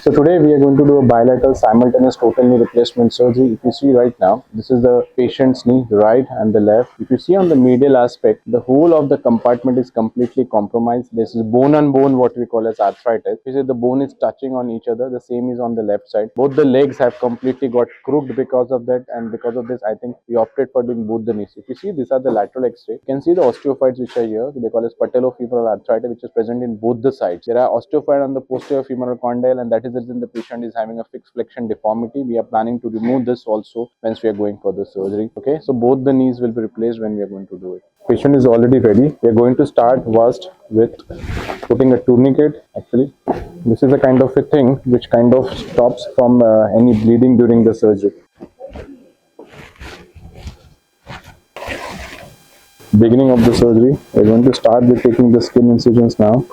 So today we are going to do a bilateral simultaneous total knee replacement surgery. If you see right now, this is the patient's knee, the right and the left. If you see on the medial aspect, the whole of the compartment is completely compromised. This is bone on bone, what we call as arthritis. You see the bone is touching on each other. The same is on the left side. Both the legs have completely got crooked because of that, and because of this, I think we opted for doing both the knees. If you see, these are the lateral X-ray. You can see the osteophytes which are here. They call as patellofemoral arthritis, which is present in both the sides. There are osteophyte on the posterior femoral condyle, and that is the reason the patient is having a fixed flexion deformity. We are planning to remove this also once we are going for the surgery. Okay, so both the knees will be replaced when we are going to do it. Patient is already ready. We are going to start first with putting a tourniquet. Actually, this is a kind of a thing which kind of stops from any bleeding during the surgery. Beginning of the surgery, we're going to start with taking the skin incisions now.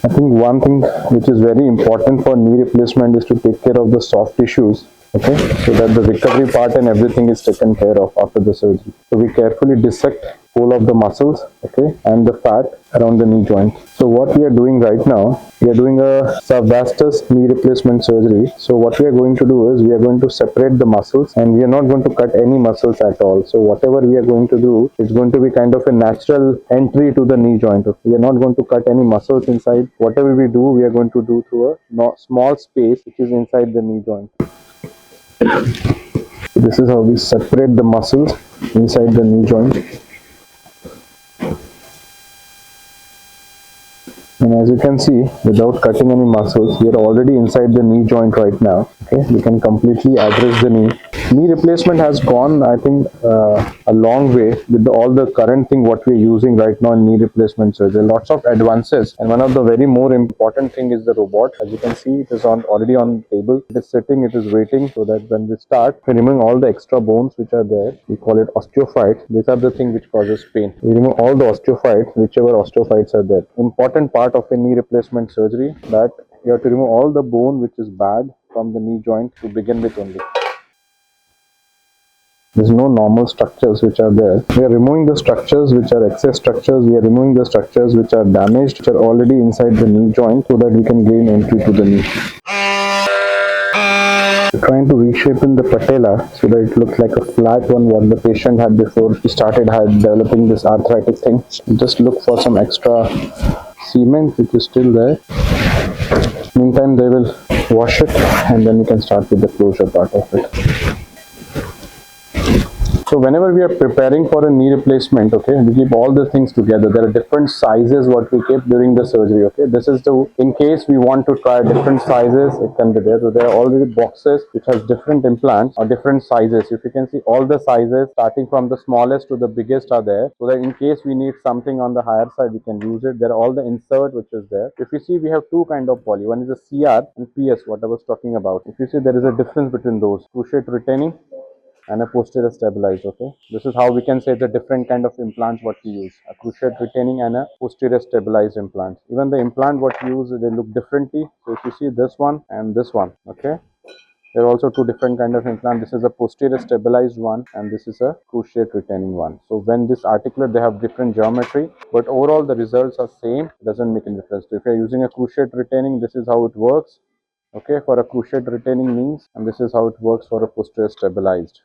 I think one thing which is very important for knee replacement is to take care of the soft tissues, okay, so that the recovery part and everything is taken care of after the surgery. So we carefully dissect whole of the muscles, okay, and the fat around the knee joint. So what we are doing right now, we are doing a subvastus knee replacement surgery. So what we are going to do is we are going to separate the muscles, and we are not going to cut any muscles at all. So whatever we are going to do is going to be kind of a natural entry to the knee joint. We are not going to cut any muscles inside. Whatever we do, we are going to do through a small space which is inside the knee joint. This is how we separate the muscles inside the knee joint. And as you can see, without cutting any muscles, we are already inside the knee joint right now. Okay, we can completely address the knee. Knee replacement has gone, I think, a long way with all the current thing what we are using right now in knee replacement surgery. Lots of advances, and one of the very more important thing is the robot. As you can see, it is already on the table. It is sitting, it is waiting, so that when we start, we remove all the extra bones which are there. We call it osteophytes. These are the things which causes pain. We remove all the osteophytes, whichever osteophytes are there. Important part of a knee replacement surgery, that you have to remove all the bone which is bad from the knee joint to begin with only. There's no normal structures which are there. We are removing the structures which are excess structures. We are removing the structures which are damaged, which are already inside the knee joint, so that we can gain entry to the knee. We're trying to reshape in the patella so that it looks like a flat one what the patient had before he started developing this arthritic thing. Just look for some extra cement which is still there. Meantime, they will wash it, and then we can start with the closure part of it. So whenever we are preparing for a knee replacement, okay, we keep all the things together. There are different sizes what we keep during the surgery, okay. This is in case we want to try different sizes, it can be there. So there are already boxes which has different implants or different sizes. If you can see, all the sizes starting from the smallest to the biggest are there, so that in case we need something on the higher side, we can use it. There are all the insert which is there. If you see, we have two kind of poly. One is a CR and PS, what I was talking about. If you see, there is a difference between those. Cruciate retaining and a posterior stabilized. Okay, this is how we can say the different kind of implants what we use: a cruciate retaining and a posterior stabilized implant. Even the implant what we use, they look differently. So if you see this one and this one, okay, there are also two different kind of implant. This is a posterior stabilized one, and this is a cruciate retaining one. So when this articulate, they have different geometry, but overall the results are same. It doesn't make any difference. So if you're using a cruciate retaining, this is how it works, okay, for a cruciate retaining means, and this is how it works for a posterior stabilized.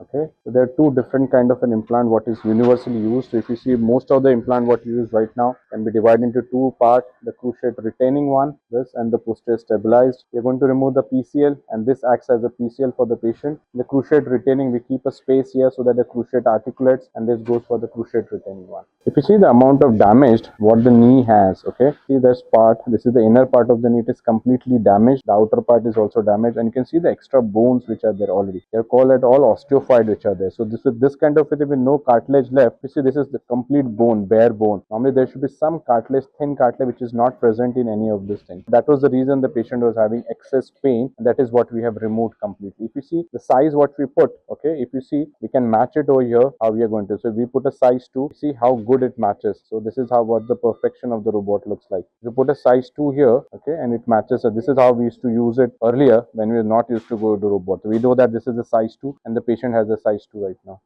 Okay, so there are two different kind of an implant what is universally used. So if you see, most of the implant what you use right now can be divided into two parts: the cruciate retaining one, this, and the posterior stabilized. We are going to remove the PCL, and this acts as a PCL for the patient. The cruciate retaining, we keep a space here so that the cruciate articulates, and this goes for the cruciate retaining one. If you see the amount of damage what the knee has, okay, see this part, this is the inner part of the knee, it is completely damaged. The outer part is also damaged, and you can see the extra bones which are there already. They are called at all osteophytes which are there. So this kind of it, with no cartilage left, you see, this is the complete bone, bare bone. Normally there should be some cartilage, thin cartilage, which is not present in any of this thing. That was the reason the patient was having excess pain, and that is what we have removed completely. If you see the size what we put, okay, if you see, we can match it over here how we are going to. So we put a size 2, see how good it matches. So this is how what the perfection of the robot looks like. You put a size 2 here, okay, and it matches. So this is how we used to use it earlier when we were not used to go to robot. So we know that this is a size 2, and the patient has a size 2 right now.